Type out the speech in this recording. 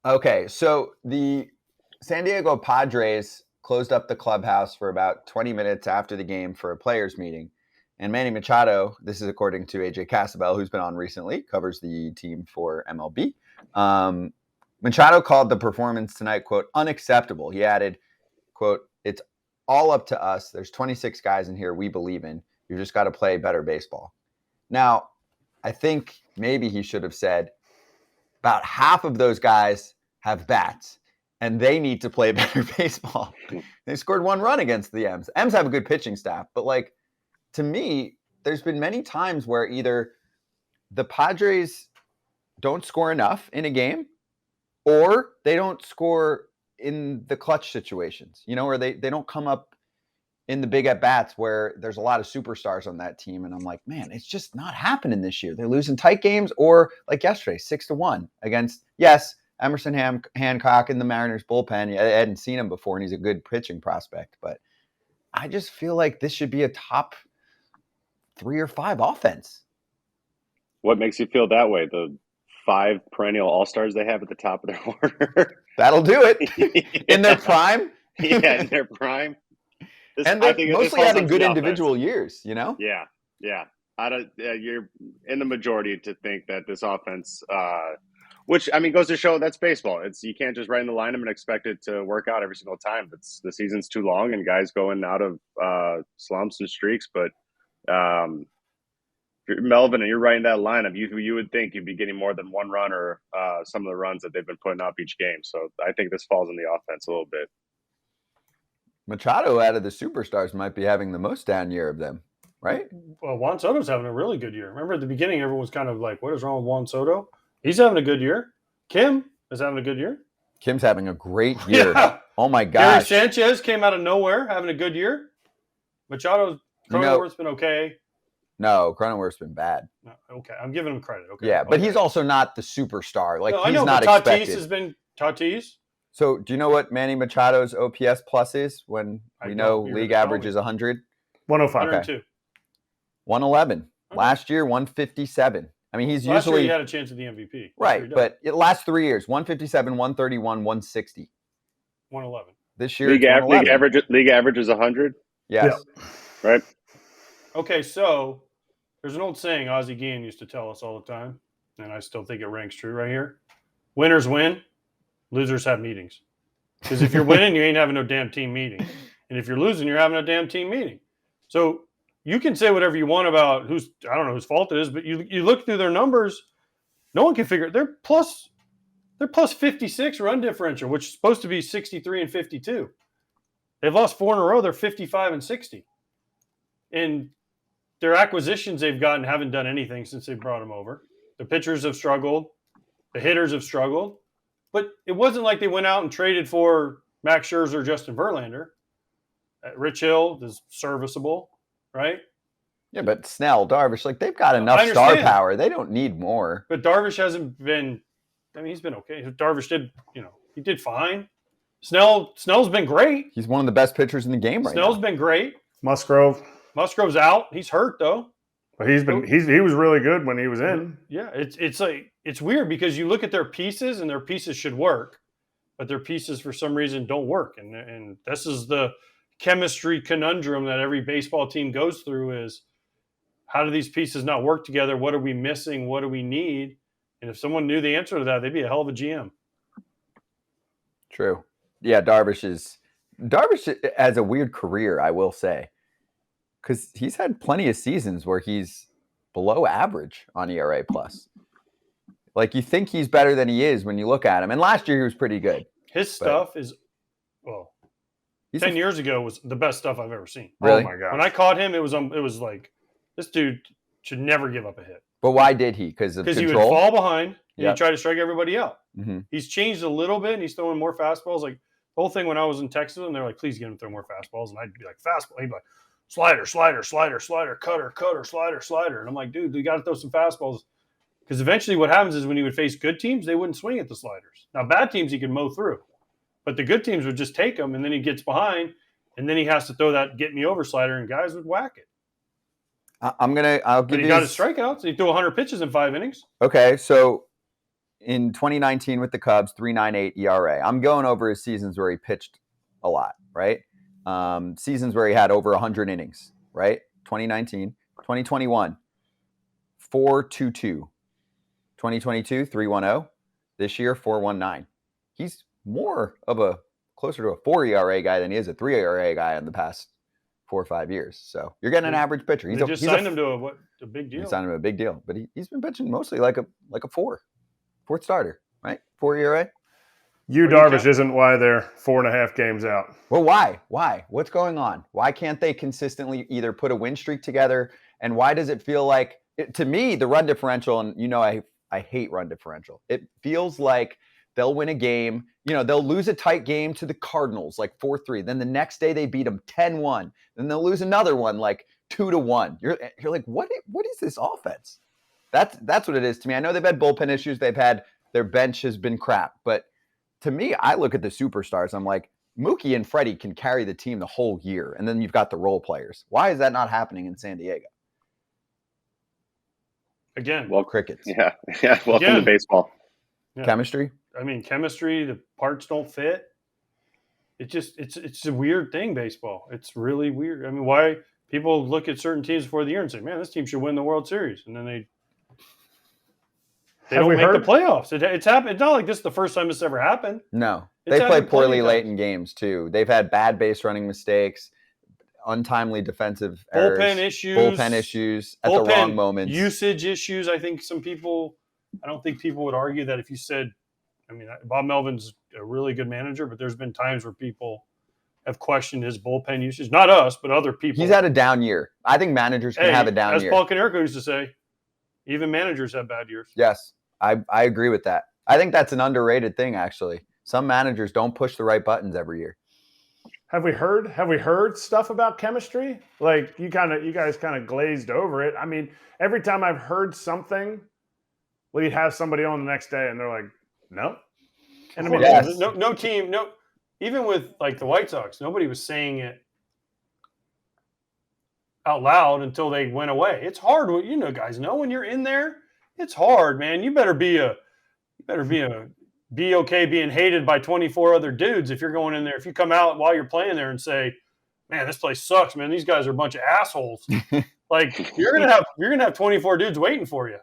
Okay, so the San Diego Padres closed up the clubhouse for about 20 minutes after the game for a players' meeting. And Manny Machado, this is according to AJ Casabell, who's been on recently, covers the team for MLB. Machado called the performance tonight, quote, unacceptable. He added, quote, it's all up to us. There's 26 guys in here we believe in. You just got to play better baseball. Now, I think maybe he should have said, about half of those guys have bats, and they need to play better baseball. They scored 1 run against the M's. M's have a good pitching staff, but like to me, there's been many times where either the Padres don't score enough in a game, or they don't score in the clutch situations, or they don't come up in the big at bats where there's a lot of superstars on that team. And I'm like, man, it's just not happening this year. They're losing tight games, or like yesterday, 6-1 against, yes, Emerson Hancock in the Mariners bullpen. I hadn't seen him before, and he's a good pitching prospect. But I just feel like this should be a top 3 or 5 offense. What makes you feel that way? The 5 perennial all-stars they have at the top of their order? That'll do it. In their prime? Yeah, in their prime. And they're mostly having good individual years, Yeah. You're in the majority to think that this offense, which I mean goes to show that's baseball. You can't just write in the lineup and expect it to work out every single time. The season's too long and guys go in and out of slumps and streaks. But if you're Melvin and you're writing that lineup, you would think you'd be getting more than 1 run or some of the runs that they've been putting up each game. So I think this falls in the offense a little bit. Machado out of the superstars might be having the most down year of them, right? Well, Juan Soto's having a really good year. Remember at the beginning, everyone was kind of like, what is wrong with Juan Soto? He's having a good year. Kim is having a good year. Kim's having a great year. Yeah. Oh, my gosh. Gary Sanchez came out of nowhere having a good year. Machado's Cronenworth's been okay. No, Cronenworth's been bad. No, okay, I'm giving him credit. Okay. Yeah, but he's also not the superstar. Like, no, he's I know, not but expected. Tatis has been Tatis. So, do you know what Manny Machado's OPS plus is when we know league average is 100? 105. 102. Okay. 111. Okay. Last year, 157. I mean, he's last usually... year he had a chance at the MVP. Right, but last 3 years, 157, 131, 160. 111. This year, league average is 100? Yes. Yeah. Right. Okay, so there's an old saying Ozzie Guillen used to tell us all the time, and I still think it ranks true right here. Winners win. Losers have meetings. Because if you're winning, you ain't having no damn team meeting. And if you're losing, you're having a damn team meeting. So you can say whatever you want about I don't know whose fault it is, but you look through their numbers, no one can figure it. They're plus 56 run differential, which is supposed to be 63 and 52. They've lost 4 in a row. They're 55 and 60. And their acquisitions they've gotten haven't done anything since they brought them over. The pitchers have struggled. The hitters have struggled. But it wasn't like they went out and traded for Max Scherzer, Justin Verlander. Rich Hill is serviceable, right? Yeah, but Snell, Darvish, like they've got enough star power. They don't need more. But Darvish hasn't been. I mean, he's been okay. Darvish did, he did fine. Snell's been great. He's one of the best pitchers in the game right now. Snell's been great. Musgrove's out. He's hurt though. But he was really good when he was in. Yeah, it's weird because you look at their pieces and their pieces should work, but their pieces for some reason don't work. And this is the chemistry conundrum that every baseball team goes through is how do these pieces not work together? What are we missing? What do we need? And if someone knew the answer to that, they'd be a hell of a GM. True. Yeah, Darvish has a weird career, I will say. Because he's had plenty of seasons where he's below average on ERA plus. Like, you think he's better than he is when you look at him. And last year he was pretty good. His stuff is, 10 years ago was the best stuff I've ever seen. Really? Oh, my God. When I caught him, it was like, this dude should never give up a hit. But why did he? Because he would fall behind and he'd try to strike everybody out. Mm-hmm. He's changed a little bit and he's throwing more fastballs. Like, the whole thing when I was in Texas, and they're like, please get him to throw more fastballs. And I'd be like, fastball. He'd be like, slider, cutter, slider. And I'm like, dude, you got to throw some fastballs. Because eventually what happens is when he would face good teams, they wouldn't swing at the sliders. Now, bad teams he could mow through. But the good teams would just take them, and then he gets behind, and then he has to throw that get me over slider, and guys would whack it. I'll give you... But he got his strikeouts. He threw 100 pitches in 5 innings. Okay, so in 2019 with the Cubs, 3.98 ERA. I'm going over his seasons where he pitched a lot, right? Seasons where he had over 100 innings, right? 2019, 2021, 4.22, 2022, 3.10. This year, 4.19. He's more of a closer to a 4 ERA guy than he is a 3 ERA guy in the past 4 or 5 years. So you're getting an average pitcher. They just signed him to a big deal. They signed him to a big deal, but he's been pitching mostly like a fourth starter, right? 4 ERA. Darvish isn't why they're 4.5 games out. Well, why? What's going on? Why can't they consistently either put a win streak together? And why does it feel like, to me, the run differential, and I hate run differential. It feels like they'll win a game. They'll lose a tight game to the Cardinals, like 4-3. Then the next day they beat them 10-1. Then they'll lose another one, like 2-1. You're like, what is this offense? That's what it is to me. I know they've had bullpen issues. Their bench has been crap. But to me, I look at the superstars. I'm like, Mookie and Freddie can carry the team the whole year. And then you've got the role players. Why is that not happening in San Diego? Again. Well, crickets. Yeah. Welcome to baseball. Yeah. Chemistry. I mean, chemistry, the parts don't fit. It's a weird thing, baseball. It's really weird. I mean, why people look at certain teams before the year and say, man, this team should win the World Series. And then they don't make the playoffs. It's happened. It's not like this is the first time this ever happened. No. They play poorly late in games, too. They've had bad base running mistakes, untimely defensive errors. Bullpen issues at the wrong moments. Usage issues. I don't think people would argue that if you said, Bob Melvin's a really good manager, but there's been times where people have questioned his bullpen usage. Not us, but other people. He's had a down year. I think managers can have a down year. As Paul Konerko used to say, even managers have bad years. Yes, I agree with that. I think that's an underrated thing, actually. Some managers don't push the right buttons every year. Have we heard stuff about chemistry? Like you guys kind of glazed over it. I mean, every time I've heard something, we'd have somebody on the next day and they're like, no. And I mean, yes. no team, even with like the White Sox, nobody was saying it out loud until they went away. It's hard. Guys know when you're in there, it's hard, man. You better be okay being hated by 24 other dudes if you're going in there. If you come out while you're playing there and say, man, this place sucks, man. These guys are a bunch of assholes. Like you're gonna have 24 dudes waiting for you.